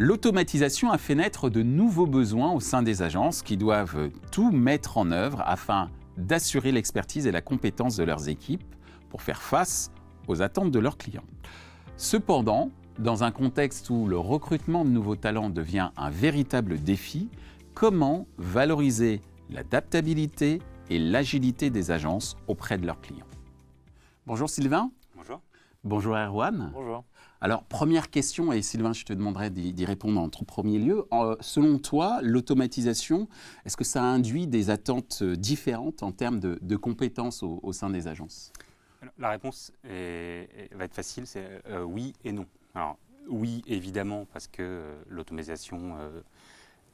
L'automatisation a fait naître de nouveaux besoins au sein des agences qui doivent tout mettre en œuvre afin d'assurer l'expertise et la compétence de leurs équipes pour faire face aux attentes de leurs clients. Cependant, dans un contexte où le recrutement de nouveaux talents devient un véritable défi, comment valoriser l'adaptabilité et l'agilité des agences auprès de leurs clients? Bonjour Sylvain. Bonjour. Bonjour Erwan. Bonjour. Alors, première question, et Sylvain, je te demanderai d'y répondre en tout premier lieu. Selon toi, l'automatisation, est-ce que ça induit des attentes différentes en termes de compétences au sein des agences? La réponse va être facile, c'est oui et non. Alors, oui, évidemment, parce que l'automatisation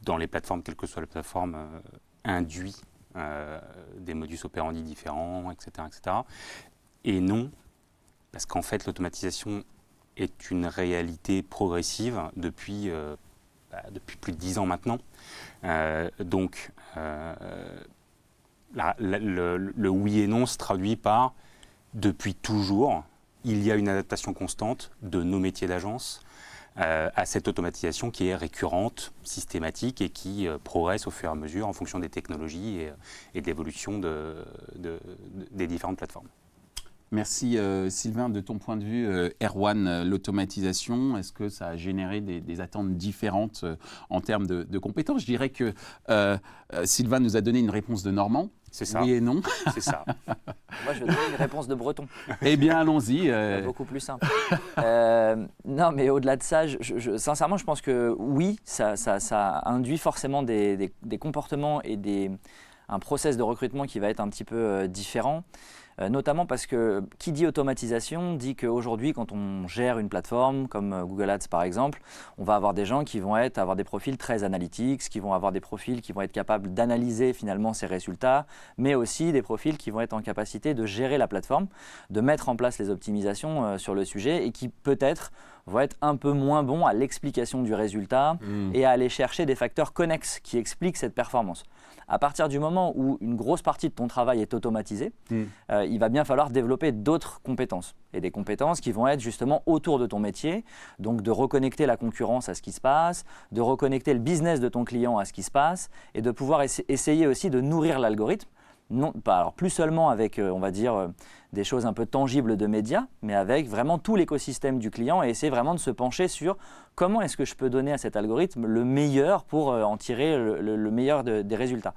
dans les plateformes, quelle que soit la plateforme, induit des modus operandi différents, etc., etc. Et non, parce qu'en fait, l'automatisation est une réalité progressive depuis plus de 10 ans maintenant. Donc, le oui et non se traduit par depuis toujours, il y a une adaptation constante de nos métiers d'agence à cette automatisation qui est récurrente, systématique et qui progresse au fur et à mesure en fonction des technologies et de l'évolution des différentes plateformes. Merci Sylvain. De ton point de vue, Erwan, l'automatisation, est-ce que ça a généré des attentes différentes en termes de compétences? Je dirais que Sylvain nous a donné une réponse de Normand. C'est ça. Oui et non. C'est ça. Moi, je vais donner une réponse de Breton. Eh bien, allons-y. Beaucoup plus simple. Non, mais au-delà de ça, sincèrement, je pense que oui, ça induit forcément des comportements et un process de recrutement qui va être un petit peu différent. Notamment parce que qui dit automatisation dit qu'aujourd'hui, quand on gère une plateforme comme Google Ads par exemple, on va avoir des gens qui vont avoir des profils très analytiques, qui vont avoir des profils qui vont être capables d'analyser finalement ces résultats, mais aussi des profils qui vont être en capacité de gérer la plateforme, de mettre en place les optimisations sur le sujet et qui peut-être vont être un peu moins bons à l'explication du résultat et à aller chercher des facteurs connexes qui expliquent cette performance. À partir du moment où une grosse partie de ton travail est automatisée, il va bien falloir développer d'autres compétences. Et des compétences qui vont être justement autour de ton métier, donc de reconnecter la concurrence à ce qui se passe, de reconnecter le business de ton client à ce qui se passe, et de pouvoir essayer aussi de nourrir l'algorithme. Non, alors plus seulement avec, on va dire, des choses un peu tangibles de médias, mais avec vraiment tout l'écosystème du client et essayer vraiment de se pencher sur comment est-ce que je peux donner à cet algorithme le meilleur pour en tirer le meilleur des résultats.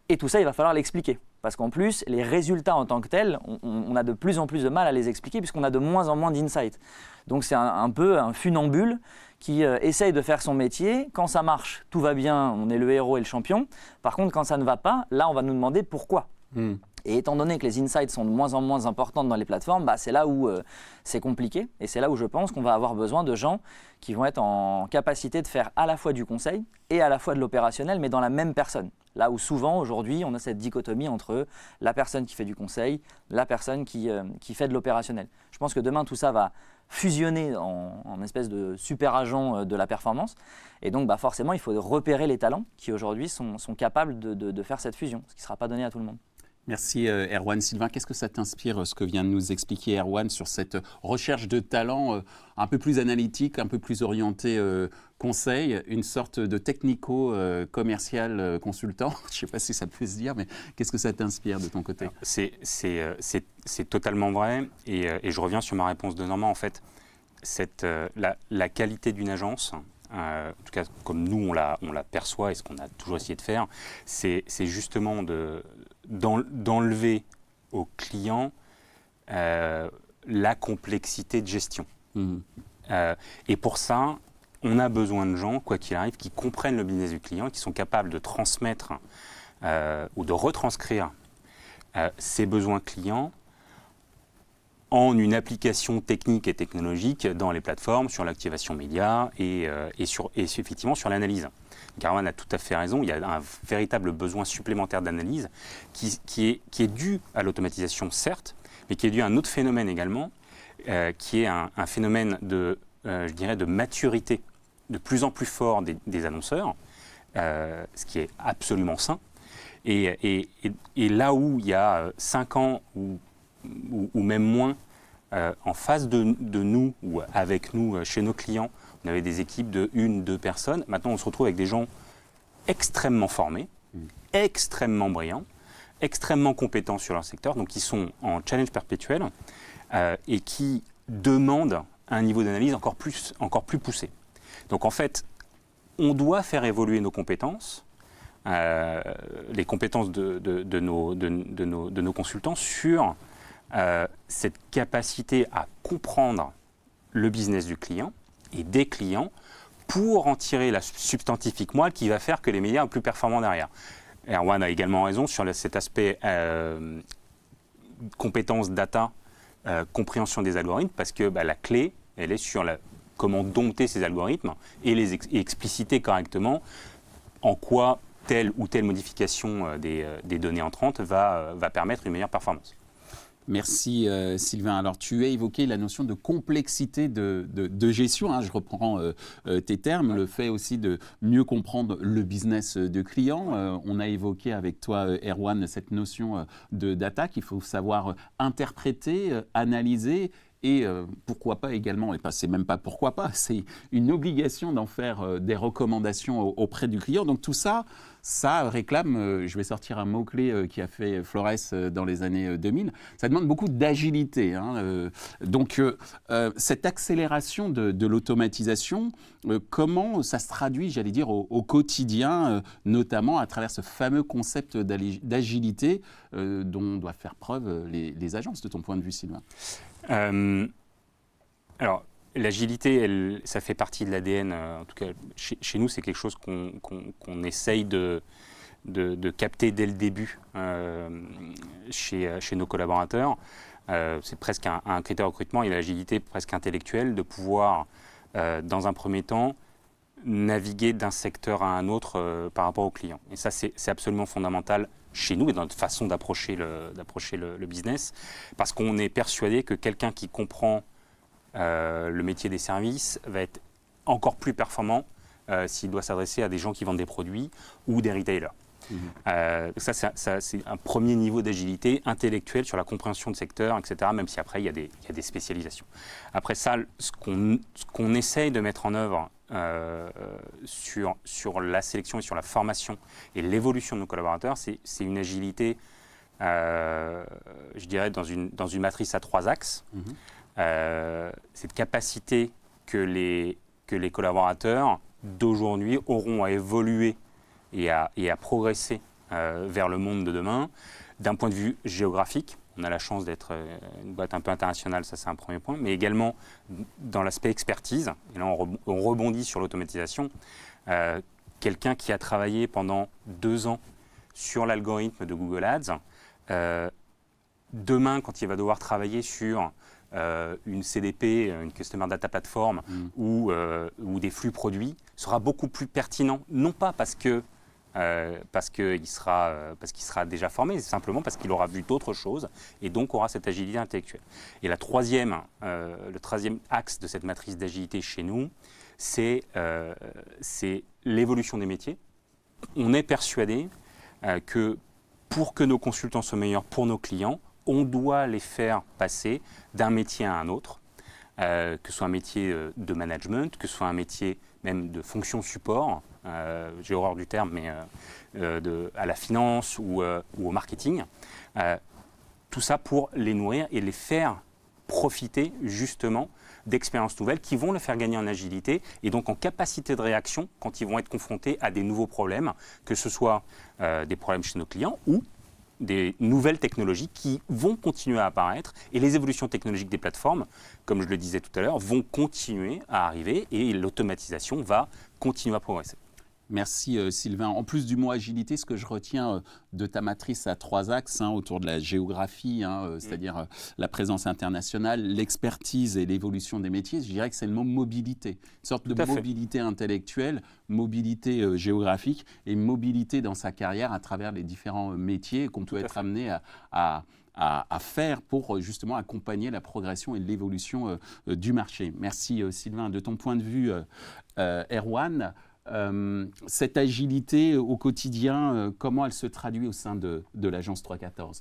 Et tout ça, il va falloir l'expliquer. Parce qu'en plus, les résultats en tant que tels, on a de plus en plus de mal à les expliquer puisqu'on a de moins en moins d'insights. Donc c'est un peu un funambule qui essaye de faire son métier. Quand ça marche, tout va bien, on est le héros et le champion. Par contre, quand ça ne va pas, là, on va nous demander pourquoi. Et étant donné que les insights sont de moins en moins importantes dans les plateformes, c'est là où c'est compliqué. Et c'est là où je pense qu'on va avoir besoin de gens qui vont être en capacité de faire à la fois du conseil et à la fois de l'opérationnel, mais dans la même personne. Là où souvent, aujourd'hui, on a cette dichotomie entre la personne qui fait du conseil, la personne qui fait de l'opérationnel. Je pense que demain, tout ça va fusionner en espèce de super agent de la performance. Et donc, forcément, il faut repérer les talents qui, aujourd'hui, sont capables de faire cette fusion, ce qui ne sera pas donné à tout le monde. Merci Erwan. Sylvain, qu'est-ce que ça t'inspire, ce que vient de nous expliquer Erwan sur cette recherche de talent un peu plus analytique, un peu plus orienté conseil, une sorte de technico-commercial consultant? Je ne sais pas si ça peut se dire, mais qu'est-ce que ça t'inspire de ton côté? C'est totalement vrai et je reviens sur ma réponse de Normand. En fait, la qualité d'une agence, en tout cas comme nous on la perçoit et ce qu'on a toujours essayé de faire, c'est justement d'enlever aux clients la complexité de gestion. Et pour ça, on a besoin de gens, quoi qu'il arrive, qui comprennent le business du client, qui sont capables de transmettre ou de retranscrire ses besoins clients en une application technique et technologique dans les plateformes, sur l'activation média et effectivement sur l'analyse. Erwan a tout à fait raison, il y a un véritable besoin supplémentaire d'analyse qui est dû à l'automatisation, certes, mais qui est dû à un autre phénomène également, qui est un phénomène je dirais, de maturité de plus en plus fort des annonceurs, ce qui est absolument sain. Et là où il y a 5 ans ou même moins, en face de nous ou avec nous, chez nos clients, On avait des équipes de 1-2 personnes. Maintenant, on se retrouve avec des gens extrêmement formés, extrêmement brillants, extrêmement compétents sur leur secteur, donc qui sont en challenge perpétuel et qui demandent un niveau d'analyse encore plus poussé. Donc en fait, on doit faire évoluer nos compétences, les compétences de nos consultants sur cette capacité à comprendre le business du client et des clients pour en tirer la substantifique moelle qui va faire que les médias sont plus performants derrière. Erwan a également raison sur cet aspect compétences data, compréhension des algorithmes, parce que la clé, elle est sur comment dompter ces algorithmes et les expliciter correctement en quoi telle ou telle modification des données entrantes va permettre une meilleure performance. Merci Sylvain. Alors tu as évoqué la notion de complexité de gestion, hein, je reprends tes termes, le fait aussi de mieux comprendre le business de client. On a évoqué avec toi Erwan cette notion de data qu'il faut savoir interpréter, analyser et pourquoi pas également, et c'est même pas pourquoi pas, c'est une obligation d'en faire des recommandations auprès du client. Donc tout ça, ça réclame, je vais sortir un mot-clé qui a fait Flores dans les années 2000, ça demande beaucoup d'agilité. Hein, donc cette accélération de l'automatisation, comment ça se traduit, j'allais dire, au quotidien, notamment à travers ce fameux concept d'agilité dont doivent faire preuve les agences, de ton point de vue, Sylvain? Alors, l'agilité, ça fait partie de l'ADN. En tout cas, chez nous, c'est quelque chose qu'on essaye de capter dès le début chez nos collaborateurs. C'est presque un critère de recrutement et l'agilité presque intellectuelle de pouvoir, dans un premier temps, naviguer d'un secteur à un autre par rapport aux clients. Et ça, c'est absolument fondamental chez nous et dans notre façon d'approcher le business, parce qu'on est persuadé que quelqu'un qui comprend le métier des services va être encore plus performant s'il doit s'adresser à des gens qui vendent des produits ou des retailers. Ça, c'est un premier niveau d'agilité intellectuelle sur la compréhension de secteur, etc., même si après, il y a des spécialisations. Après ça, ce qu'on essaye de mettre en œuvre sur la sélection et sur la formation et l'évolution de nos collaborateurs, c'est une agilité, je dirais, dans une matrice à 3 axes. Cette capacité que les collaborateurs d'aujourd'hui auront à évoluer et à progresser vers le monde de demain. D'un point de vue géographique, on a la chance d'être une boîte un peu internationale, ça c'est un premier point, mais également dans l'aspect expertise, et là on rebondit sur l'automatisation. Quelqu'un qui a travaillé pendant 2 ans sur l'algorithme de Google Ads, demain quand il va devoir travailler sur une CDP, une Customer Data Platform ou des flux produits, sera beaucoup plus pertinent, non pas parce qu'il sera déjà formé, c'est simplement parce qu'il aura vu d'autres choses et donc aura cette agilité intellectuelle. Et le troisième axe de cette matrice d'agilité chez nous, c'est l'évolution des métiers. On est persuadé que pour que nos consultants soient meilleurs pour nos clients, on doit les faire passer d'un métier à un autre, que ce soit un métier de management, que ce soit un métier même de fonction support, j'ai horreur du terme, mais à la finance ou au marketing. Tout ça pour les nourrir et les faire profiter justement d'expériences nouvelles qui vont les faire gagner en agilité et donc en capacité de réaction quand ils vont être confrontés à des nouveaux problèmes, que ce soit des problèmes chez nos clients ou des nouvelles technologies qui vont continuer à apparaître et les évolutions technologiques des plateformes, comme je le disais tout à l'heure, vont continuer à arriver et l'automatisation va continuer à progresser. Merci Sylvain. En plus du mot agilité, ce que je retiens de ta matrice à 3 axes autour de la géographie, c'est-à-dire la présence internationale, l'expertise et l'évolution des métiers, je dirais que c'est le mot mobilité. Une sorte de mobilité intellectuelle, mobilité géographique et mobilité dans sa carrière à travers les différents métiers qu'on peut être amené à faire pour justement accompagner la progression et l'évolution du marché. Merci Sylvain. De ton point de vue, Erwan, cette agilité au quotidien, comment elle se traduit au sein de l'agence 314 ?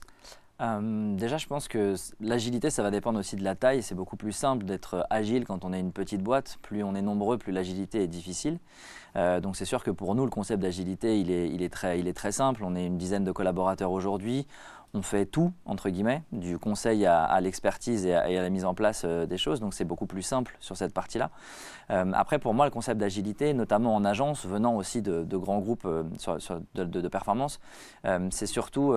Déjà, je pense que l'agilité, ça va dépendre aussi de la taille. C'est beaucoup plus simple d'être agile quand on est une petite boîte. Plus on est nombreux, plus l'agilité est difficile. Donc c'est sûr que pour nous, le concept d'agilité, il est très simple. On est une dizaine de collaborateurs aujourd'hui. On fait tout, entre guillemets, du conseil à l'expertise et à la mise en place des choses. Donc c'est beaucoup plus simple sur cette partie-là. Après, pour moi, le concept d'agilité, notamment en agence, venant aussi de grands groupes de performance, c'est surtout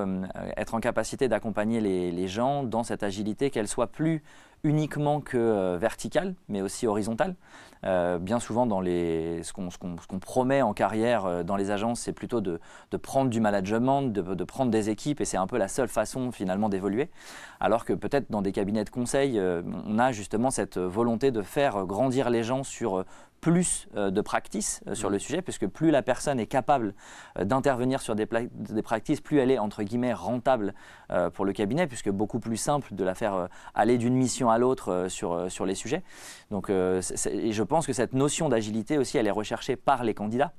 être en capacité d'accompagner les gens dans cette agilité, qu'elle soit plus uniquement que verticale, mais aussi horizontale. Bien souvent, dans ce qu'on promet en carrière dans les agences, c'est plutôt de prendre du management, de prendre des équipes, et c'est un peu la seule façon finalement d'évoluer. Alors que peut-être dans des cabinets de conseil, on a justement cette volonté de faire grandir les gens sur plus de practice sur le sujet, puisque plus la personne est capable d'intervenir sur des practices, plus elle est entre guillemets rentable pour le cabinet, puisque beaucoup plus simple de la faire aller d'une mission à l'autre sur les sujets. Donc, et je pense que cette notion d'agilité aussi, elle est recherchée par les candidats,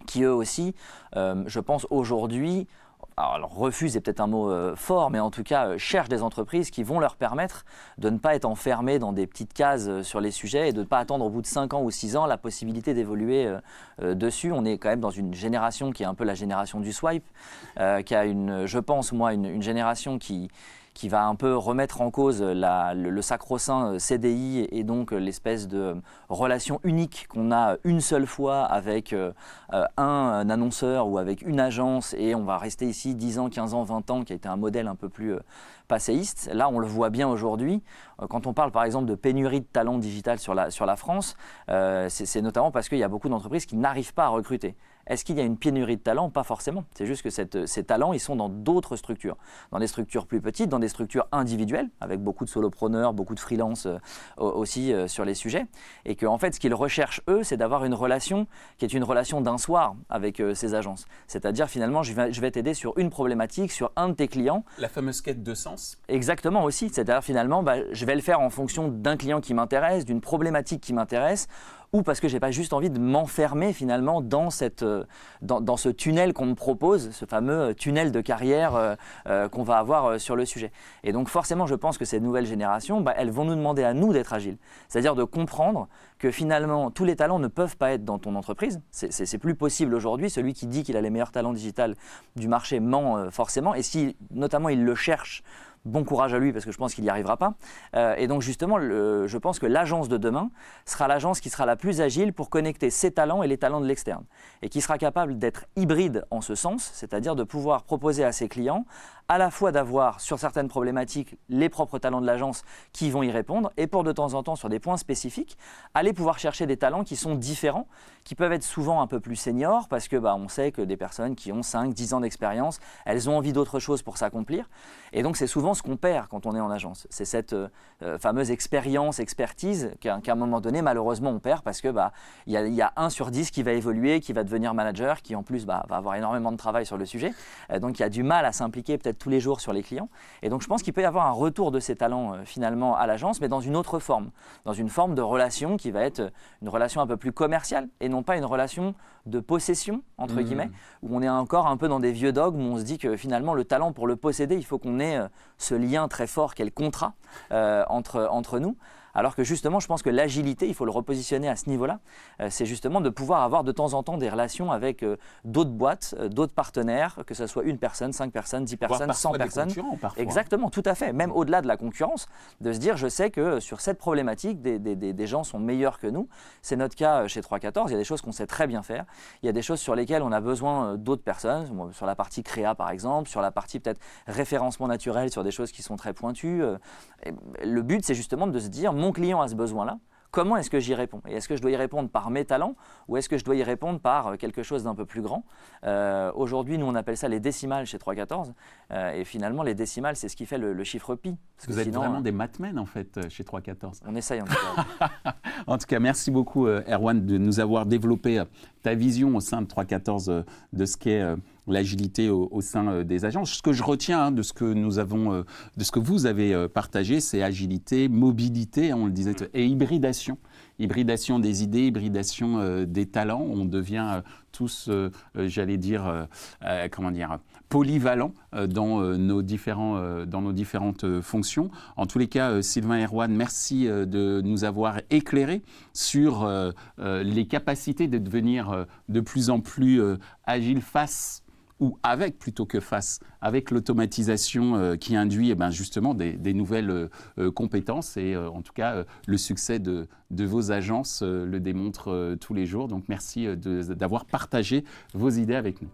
qui eux aussi, je pense aujourd'hui, alors refuse est peut-être un mot fort, mais en tout cas cherchent des entreprises qui vont leur permettre de ne pas être enfermés dans des petites cases sur les sujets et de ne pas attendre au bout de 5 ans ou 6 ans la possibilité d'évoluer dessus. On est quand même dans une génération qui est un peu la génération du swipe, qui a je pense moi, une génération qui va un peu remettre en cause le sacro-saint CDI et donc l'espèce de relation unique qu'on a une seule fois avec un annonceur ou avec une agence, et on va rester ici 10 ans, 15 ans, 20 ans, qui a été un modèle un peu plus passéiste. Là, on le voit bien aujourd'hui. Quand on parle par exemple de pénurie de talent digital sur la France, c'est notamment parce qu'il y a beaucoup d'entreprises qui n'arrivent pas à recruter. Est-ce qu'il y a une pénurie de talent? Pas forcément. C'est juste que ces talents, ils sont dans d'autres structures. Dans des structures plus petites, dans des structures individuelles, avec beaucoup de solopreneurs, beaucoup de freelance aussi sur les sujets. Et qu'en fait, ce qu'ils recherchent, eux, c'est d'avoir une relation qui est une relation d'un soir avec ces agences. C'est-à-dire, finalement, je vais t'aider sur une problématique, sur un de tes clients. La fameuse quête de sens. Exactement aussi. C'est-à-dire, finalement, je vais le faire en fonction d'un client qui m'intéresse, d'une problématique qui m'intéresse, ou parce que je n'ai pas juste envie de m'enfermer finalement dans ce tunnel qu'on me propose, ce fameux tunnel de carrière qu'on va avoir sur le sujet. Et donc forcément, je pense que ces nouvelles générations, elles vont nous demander à nous d'être agiles. C'est-à-dire de comprendre que finalement, tous les talents ne peuvent pas être dans ton entreprise. C'est plus possible aujourd'hui. Celui qui dit qu'il a les meilleurs talents digitaux du marché ment forcément. Et si notamment il le cherche, bon courage à lui, parce que je pense qu'il n'y arrivera pas. Et donc justement, je pense que l'agence de demain sera l'agence qui sera la plus agile pour connecter ses talents et les talents de l'externe. Et qui sera capable d'être hybride en ce sens, c'est-à-dire de pouvoir proposer à ses clients à la fois d'avoir sur certaines problématiques les propres talents de l'agence qui vont y répondre, et pour de temps en temps sur des points spécifiques, aller pouvoir chercher des talents qui sont différents, qui peuvent être souvent un peu plus seniors, parce que on sait que des personnes qui ont 5-10 ans d'expérience, elles ont envie d'autre chose pour s'accomplir. Et donc c'est souvent ce qu'on perd quand on est en agence. C'est cette fameuse expérience, expertise qu'à un moment donné, malheureusement, on perd parce que y a 1 sur 10 qui va évoluer, qui va devenir manager, qui en plus va avoir énormément de travail sur le sujet. Donc il y a du mal à s'impliquer peut-être tous les jours sur les clients. Et donc je pense qu'il peut y avoir un retour de ces talents finalement à l'agence, mais dans une autre forme, dans une forme de relation qui va être une relation un peu plus commerciale et non pas une relation de possession, entre guillemets, où on est encore un peu dans des vieux dogmes, où on se dit que finalement le talent, pour le posséder, il faut qu'on ait ce lien très fort qu'est le contrat entre nous. Alors que justement, je pense que l'agilité, il faut le repositionner à ce niveau-là, c'est justement de pouvoir avoir de temps en temps des relations avec d'autres boîtes, d'autres partenaires, que ce soit 1 personne, 5 personnes, 10 personnes, 100 personnes. Des concurrents, parfois. Exactement, tout à fait. Même au-delà de la concurrence, de se dire, je sais que sur cette problématique, des gens sont meilleurs que nous. C'est notre cas chez 314. Il y a des choses qu'on sait très bien faire. Il y a des choses sur lesquelles on a besoin d'autres personnes, sur la partie créa par exemple, sur la partie peut-être référencement naturel, sur des choses qui sont très pointues. Le but, c'est justement de se dire, mon client a ce besoin-là, comment est-ce que j'y réponds? Et est-ce que je dois y répondre par mes talents ou est-ce que je dois y répondre par quelque chose d'un peu plus grand? Aujourd'hui, nous, on appelle ça les décimales chez 314. Et finalement, les décimales, c'est ce qui fait le chiffre pi. Parce que vous êtes vraiment des mathmen, en fait, chez 314. On essaye, en tout cas. En tout cas, merci beaucoup, Erwan, de nous avoir développé ta vision au sein de 314 de ce qu'est l'agilité au sein des agences. Ce que je retiens de ce que de ce que vous avez partagé, c'est agilité, mobilité, on le disait, et hybridation. Hybridation des idées, hybridation des talents. On devient tous, j'allais dire, polyvalents dans nos différentes fonctions. En tous les cas, Sylvain et Erwan, merci de nous avoir éclairés sur les capacités de devenir de plus en plus agile face ou avec, plutôt que face, avec l'automatisation qui induit justement des nouvelles compétences. Et en tout cas, le succès de vos agences le démontre tous les jours. Donc merci d'avoir partagé vos idées avec nous.